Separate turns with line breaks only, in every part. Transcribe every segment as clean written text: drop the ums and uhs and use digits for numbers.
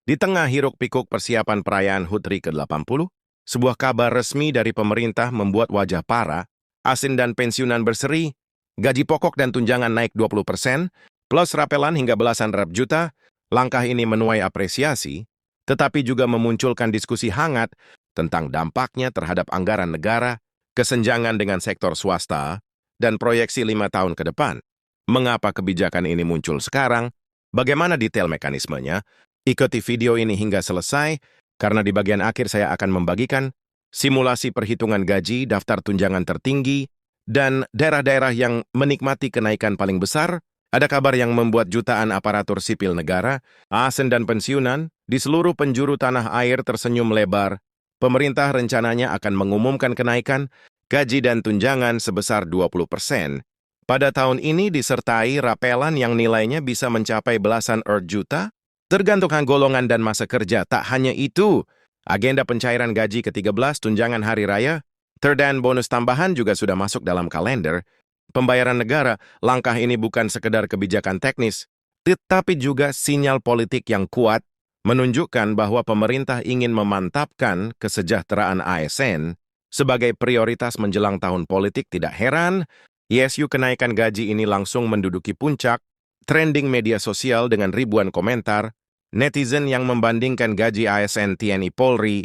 Di tengah hiruk-pikuk persiapan perayaan HUT RI ke-80, sebuah kabar resmi dari pemerintah membuat wajah para, asin dan pensiunan berseri, gaji pokok dan tunjangan naik 20%, plus rapelan hingga belasan rap juta. Langkah ini menuai apresiasi, tetapi juga memunculkan diskusi hangat tentang dampaknya terhadap anggaran negara, kesenjangan dengan sektor swasta, dan proyeksi 5 tahun ke depan. Mengapa kebijakan ini muncul sekarang? Bagaimana detail mekanismenya? Ikuti video ini hingga selesai, karena di bagian akhir saya akan membagikan simulasi perhitungan gaji, daftar tunjangan tertinggi, dan daerah-daerah yang menikmati kenaikan paling besar. Ada kabar yang membuat jutaan aparatur sipil negara, ASN dan pensiunan, di seluruh penjuru tanah air tersenyum lebar. Pemerintah rencananya akan mengumumkan kenaikan gaji dan tunjangan sebesar 20%. Pada tahun ini disertai rapelan yang nilainya bisa mencapai belasan juta, tergantung golongan dan masa kerja. Tak hanya itu, agenda pencairan gaji ke-13 tunjangan hari raya, dan bonus tambahan juga sudah masuk dalam kalender pembayaran negara. Langkah ini bukan sekedar kebijakan teknis, tetapi juga sinyal politik yang kuat, menunjukkan bahwa pemerintah ingin memantapkan kesejahteraan ASN sebagai prioritas menjelang tahun politik. Tidak heran, isu kenaikan gaji ini langsung menduduki puncak trending media sosial dengan ribuan komentar, netizen yang membandingkan gaji ASN TNI Polri,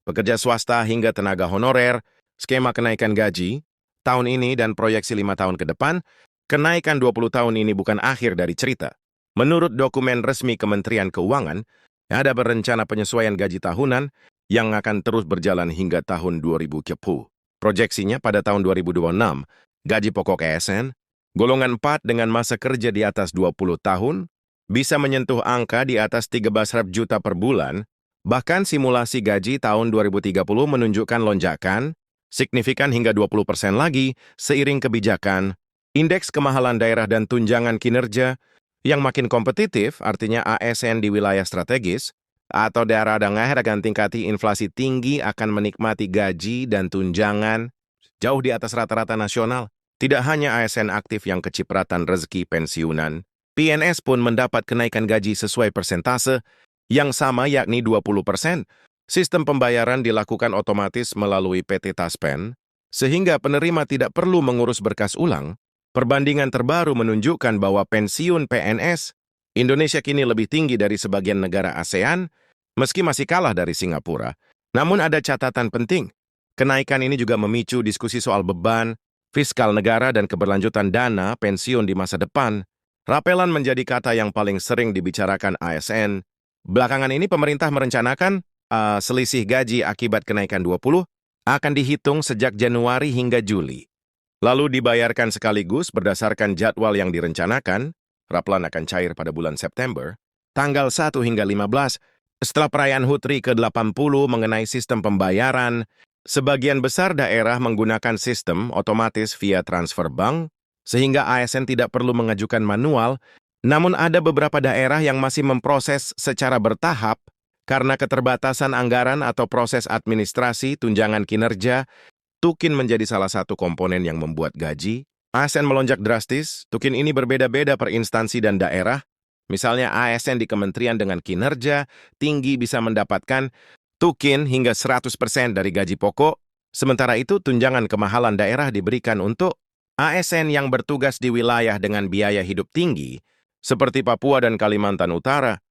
pekerja swasta hingga tenaga honorer, skema kenaikan gaji tahun ini dan proyeksi 5 tahun ke depan. Kenaikan 20 tahun ini bukan akhir dari cerita. Menurut dokumen resmi Kementerian Keuangan, ada berencana penyesuaian gaji tahunan yang akan terus berjalan hingga tahun 2020. Proyeksinya pada tahun 2026, gaji pokok ASN, golongan 4 dengan masa kerja di atas 20 tahun, bisa menyentuh angka di atas 13 juta per bulan. Bahkan simulasi gaji tahun 2030 menunjukkan lonjakan signifikan hingga 20% lagi seiring kebijakan, indeks kemahalan daerah dan tunjangan kinerja yang makin kompetitif, artinya ASN di wilayah strategis atau daerah dengan tingkat inflasi tinggi akan menikmati gaji dan tunjangan jauh di atas rata-rata nasional. Tidak hanya ASN aktif yang kecipratan rezeki pensiunan, PNS pun mendapat kenaikan gaji sesuai persentase yang sama, yakni 20%. Sistem pembayaran dilakukan otomatis melalui PT Taspen, sehingga penerima tidak perlu mengurus berkas ulang. Perbandingan terbaru menunjukkan bahwa pensiun PNS Indonesia kini lebih tinggi dari sebagian negara ASEAN, meski masih kalah dari Singapura. Namun ada catatan penting. Kenaikan ini juga memicu diskusi soal beban fiskal negara dan keberlanjutan dana pensiun di masa depan. Rapelan menjadi kata yang paling sering dibicarakan ASN. Belakangan ini pemerintah merencanakan selisih gaji akibat kenaikan 20 akan dihitung sejak Januari hingga Juli. Lalu dibayarkan sekaligus berdasarkan jadwal yang direncanakan. Rapelan akan cair pada bulan September, tanggal 1 hingga 15. Setelah perayaan HUT RI ke-80 mengenai sistem pembayaran, sebagian besar daerah menggunakan sistem otomatis via transfer bank, sehingga ASN tidak perlu mengajukan manual. Namun ada beberapa daerah yang masih memproses secara bertahap, karena keterbatasan anggaran atau proses administrasi tunjangan kinerja. Tukin menjadi salah satu komponen yang membuat gaji ASN melonjak drastis. Tukin ini berbeda-beda per instansi dan daerah. Misalnya ASN di kementerian dengan kinerja tinggi bisa mendapatkan tukin hingga 100% dari gaji pokok. Sementara itu tunjangan kemahalan daerah diberikan untuk ASN yang bertugas di wilayah dengan biaya hidup tinggi, seperti Papua dan Kalimantan Utara.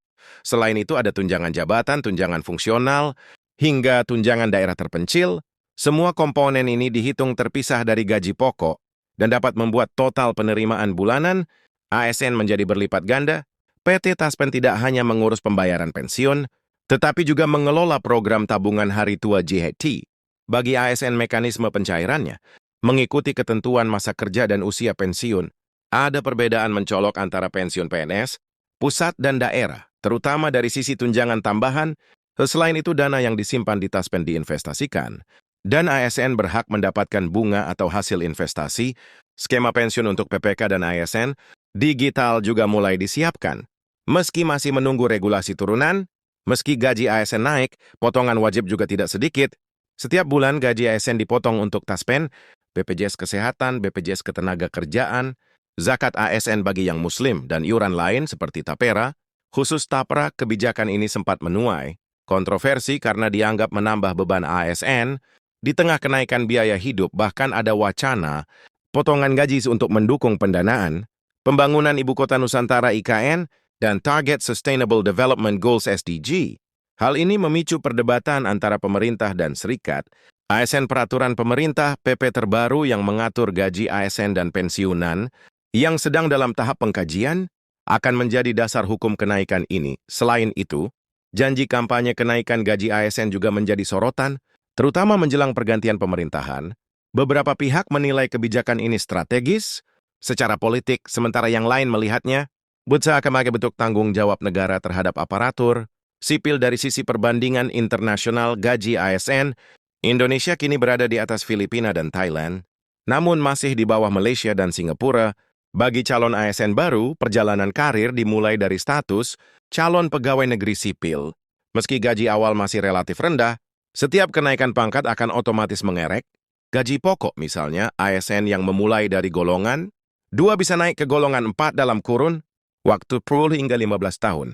Selain itu ada tunjangan jabatan, tunjangan fungsional, hingga tunjangan daerah terpencil. Semua komponen ini dihitung terpisah dari gaji pokok dan dapat membuat total penerimaan bulanan ASN menjadi berlipat ganda. PT Taspen tidak hanya mengurus pembayaran pensiun, tetapi juga mengelola program tabungan hari tua JHT. Bagi ASN mekanisme pencairannya mengikuti ketentuan masa kerja dan usia pensiun. Ada perbedaan mencolok antara pensiun PNS, pusat dan daerah, terutama dari sisi tunjangan tambahan. Selain itu, dana yang disimpan di Taspen diinvestasikan, dan ASN berhak mendapatkan bunga atau hasil investasi. Skema pensiun untuk PPK dan ASN digital juga mulai disiapkan. Meski masih menunggu regulasi turunan, meski gaji ASN naik, potongan wajib juga tidak sedikit. Setiap bulan gaji ASN dipotong untuk Taspen, BPJS Kesehatan, BPJS Ketenagakerjaan, zakat ASN bagi yang Muslim, dan iuran lain seperti Tapera. Khusus Tapra, kebijakan ini sempat menuai kontroversi karena dianggap menambah beban ASN. Di tengah kenaikan biaya hidup, bahkan ada wacana potongan gaji untuk mendukung pendanaan, pembangunan Ibu Kota Nusantara IKN, dan Target Sustainable Development Goals SDG. Hal ini memicu perdebatan antara pemerintah dan serikat. ASN peraturan pemerintah PP terbaru yang mengatur gaji ASN dan pensiunan yang sedang dalam tahap pengkajian akan menjadi dasar hukum kenaikan ini. Selain itu, janji kampanye kenaikan gaji ASN juga menjadi sorotan, terutama menjelang pergantian pemerintahan. Beberapa pihak menilai kebijakan ini strategis secara politik, sementara yang lain melihatnya sebagai bentuk tanggung jawab negara terhadap aparatur sipil. Dari sisi perbandingan internasional gaji ASN, Indonesia kini berada di atas Filipina dan Thailand, namun masih di bawah Malaysia dan Singapura. Bagi calon ASN baru, perjalanan karir dimulai dari status calon pegawai negeri sipil. Meski gaji awal masih relatif rendah, setiap kenaikan pangkat akan otomatis mengerek. Gaji pokok misalnya, ASN yang memulai dari golongan 2 bisa naik ke golongan 4 dalam kurun waktu 10 hingga 15 tahun.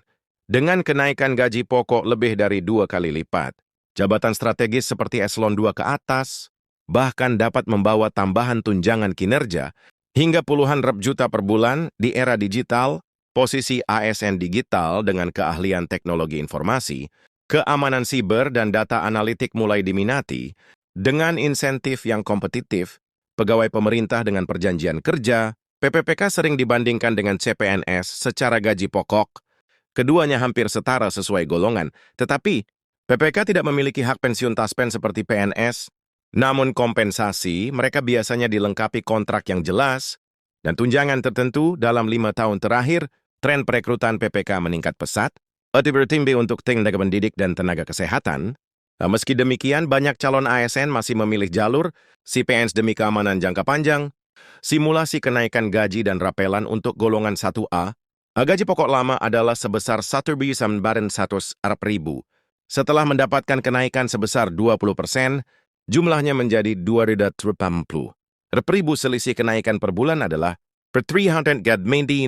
Dengan kenaikan gaji pokok lebih dari 2 kali lipat, jabatan strategis seperti eselon 2 ke atas bahkan dapat membawa tambahan tunjangan kinerja hingga puluhan rep juta per bulan. Di era digital, posisi ASN digital dengan keahlian teknologi informasi, keamanan siber, dan data analitik mulai diminati. Dengan insentif yang kompetitif, pegawai pemerintah dengan perjanjian kerja, PPPK sering dibandingkan dengan CPNS secara gaji pokok. Keduanya hampir setara sesuai golongan, tetapi PPK tidak memiliki hak pensiun taspen seperti PNS. Namun kompensasi mereka biasanya dilengkapi kontrak yang jelas dan tunjangan tertentu. Dalam 5 tahun terakhir, tren perekrutan PPK meningkat pesat, bertimbe untuk tenaga pendidik dan tenaga kesehatan. Meski demikian, banyak calon ASN masih memilih jalur CPNS demi keamanan jangka panjang. Simulasi kenaikan gaji dan rapelan untuk golongan 1A, gaji pokok lama adalah sebesar 1.900.000. Setelah mendapatkan kenaikan sebesar 20%, jumlahnya menjadi 280. Ribu. Selisih kenaikan per bulan adalah per 300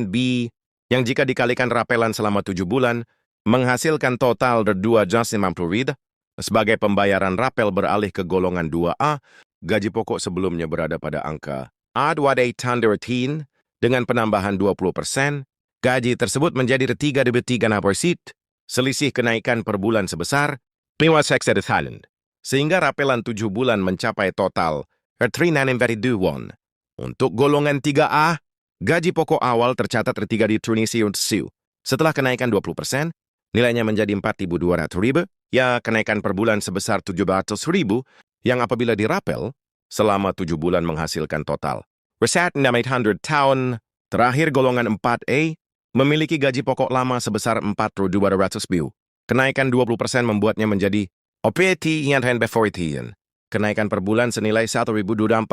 B, yang jika dikalikan rapelan selama 7 bulan, menghasilkan total 250.000. Sebagai pembayaran rapel beralih ke golongan 2A, gaji pokok sebelumnya berada pada angka 813. Dengan penambahan 20%, gaji tersebut menjadi 3.300. Selisih kenaikan per bulan sebesar 5,6 sehingga rapelan 7 bulan mencapai total 392 won. Untuk golongan 3A, gaji pokok awal tercatat 3.300.000. Setelah kenaikan 20%, nilainya menjadi 4.200.000, ya kenaikan per bulan sebesar 700.000, yang apabila dirapel, selama 7 bulan menghasilkan total 800 tahun. Terakhir golongan 4A memiliki gaji pokok lama sebesar 4.200.000. Kenaikan 20% membuatnya menjadi OPT yang befortian. Kenaikan per bulan senilai 1.240.000,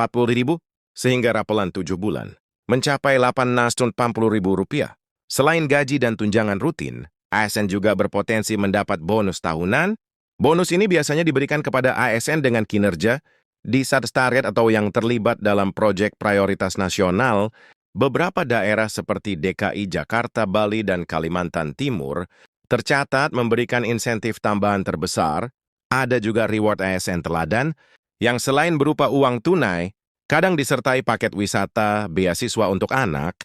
sehingga rapelan 7 bulan mencapai 840.000 rupiah. Selain gaji dan tunjangan rutin, ASN juga berpotensi mendapat bonus tahunan. Bonus ini biasanya diberikan kepada ASN dengan kinerja di sekretariat atau yang terlibat dalam proyek prioritas nasional. Beberapa daerah seperti DKI Jakarta, Bali, dan Kalimantan Timur tercatat memberikan insentif tambahan terbesar. Ada juga reward ASN teladan yang selain berupa uang tunai, kadang disertai paket wisata, beasiswa untuk anak,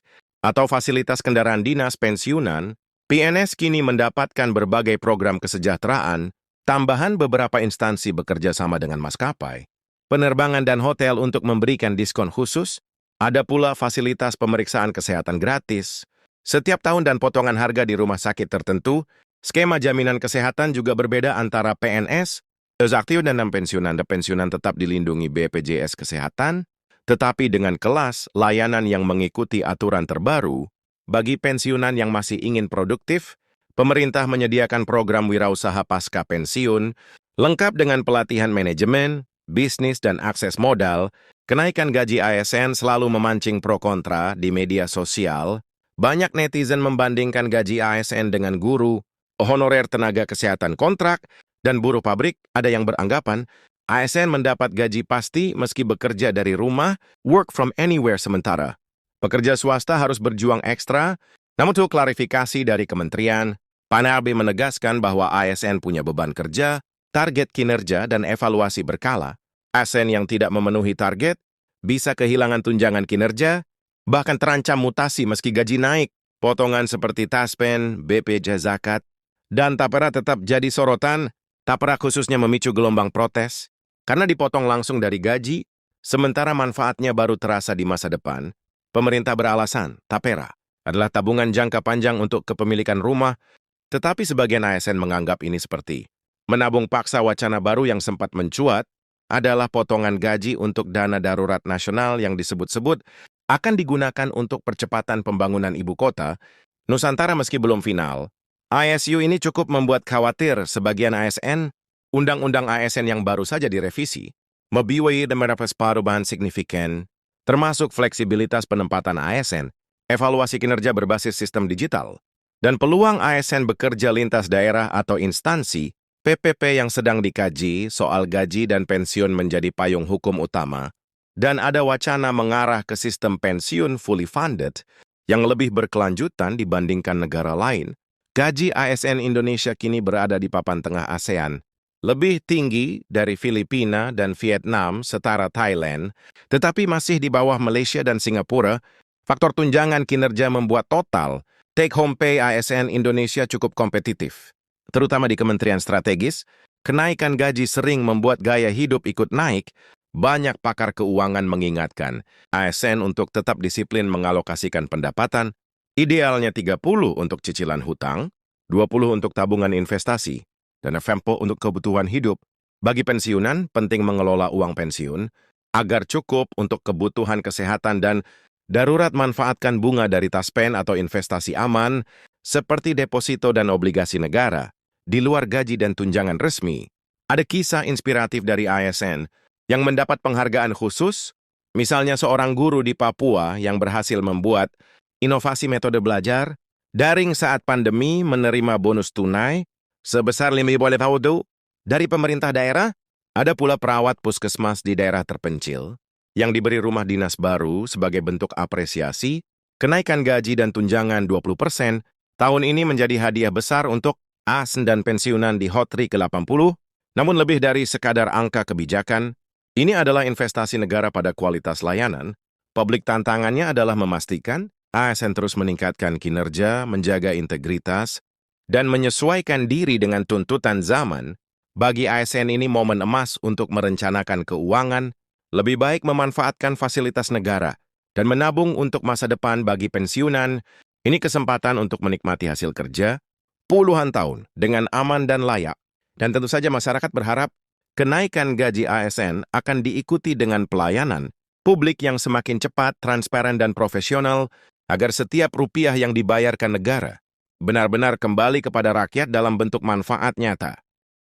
atau fasilitas kendaraan dinas pensiunan. PNS kini mendapatkan berbagai program kesejahteraan, tambahan beberapa instansi bekerja sama dengan maskapai, penerbangan dan hotel untuk memberikan diskon khusus. Ada pula fasilitas pemeriksaan kesehatan gratis setiap tahun dan potongan harga di rumah sakit tertentu. Skema jaminan kesehatan juga berbeda antara PNS, aktif dan non-pensiunan. Pensiunan tetap dilindungi BPJS Kesehatan, tetapi dengan kelas layanan yang mengikuti aturan terbaru. Bagi pensiunan yang masih ingin produktif, pemerintah menyediakan program wirausaha pasca pensiun, lengkap dengan pelatihan manajemen, bisnis, dan akses modal. Kenaikan gaji ASN selalu memancing pro kontra di media sosial. Banyak netizen membandingkan gaji ASN dengan guru, honorer tenaga kesehatan kontrak, dan buruh pabrik. Ada yang beranggapan ASN mendapat gaji pasti meski bekerja dari rumah, work from anywhere sementara pekerja swasta harus berjuang ekstra Namun untuk klarifikasi dari kementerian, Panarbe menegaskan bahwa ASN punya beban kerja, target kinerja, dan evaluasi berkala. ASN yang tidak memenuhi target bisa kehilangan tunjangan kinerja, bahkan terancam mutasi meski gaji naik. Potongan seperti taspen, BPJ Zakat, dan tapera tetap jadi sorotan. Tapera khususnya memicu gelombang protes karena dipotong langsung dari gaji, sementara manfaatnya baru terasa di masa depan. Pemerintah beralasan tapera adalah tabungan jangka panjang untuk kepemilikan rumah, tetapi sebagian ASN menganggap ini seperti menabung paksa. Wacana baru yang sempat mencuat adalah potongan gaji untuk dana darurat nasional yang disebut-sebut akan digunakan untuk percepatan pembangunan ibu kota Nusantara meski belum final. ISU ini cukup membuat khawatir sebagian ASN. Undang-undang ASN yang baru saja direvisi membiayai beberapa perubahan signifikan, termasuk fleksibilitas penempatan ASN, evaluasi kinerja berbasis sistem digital, dan peluang ASN bekerja lintas daerah atau instansi. PPP yang sedang dikaji soal gaji dan pensiun menjadi payung hukum utama, dan ada wacana mengarah ke sistem pensiun fully funded yang lebih berkelanjutan dibandingkan negara lain. Gaji ASN Indonesia kini berada di papan tengah ASEAN, lebih tinggi dari Filipina dan Vietnam setara Thailand, tetapi masih di bawah Malaysia dan Singapura. Faktor tunjangan kinerja membuat total take-home pay ASN Indonesia cukup kompetitif. Terutama di Kementerian Strategis, kenaikan gaji sering membuat gaya hidup ikut naik. Banyak pakar keuangan mengingatkan ASN untuk tetap disiplin mengalokasikan pendapatan, idealnya 30 untuk cicilan hutang, 20 untuk tabungan investasi, dan FMPO untuk kebutuhan hidup. Bagi pensiunan, penting mengelola uang pensiun agar cukup untuk kebutuhan kesehatan dan darurat. Manfaatkan bunga dari taspen atau investasi aman, seperti deposito dan obligasi negara, di luar gaji dan tunjangan resmi. Ada kisah inspiratif dari ASN yang mendapat penghargaan khusus, misalnya seorang guru di Papua yang berhasil membuat inovasi metode belajar daring saat pandemi, menerima bonus tunai sebesar 5.000 dari pemerintah daerah. Ada pula perawat puskesmas di daerah terpencil yang diberi rumah dinas baru sebagai bentuk apresiasi. Kenaikan gaji dan tunjangan 20% tahun ini menjadi hadiah besar untuk ASN dan pensiunan di HOTRI ke-80, namun lebih dari sekadar angka kebijakan. Ini adalah investasi negara pada kualitas layanan. Publik tantangannya adalah memastikan ASN terus meningkatkan kinerja, menjaga integritas, dan menyesuaikan diri dengan tuntutan zaman. Bagi ASN ini momen emas untuk merencanakan keuangan, lebih baik memanfaatkan fasilitas negara, dan menabung untuk masa depan. Bagi pensiunan, ini kesempatan untuk menikmati hasil kerja puluhan tahun dengan aman dan layak. Dan tentu saja masyarakat berharap kenaikan gaji ASN akan diikuti dengan pelayanan publik yang semakin cepat, transparan, dan profesional, agar setiap rupiah yang dibayarkan negara benar-benar kembali kepada rakyat dalam bentuk manfaat nyata.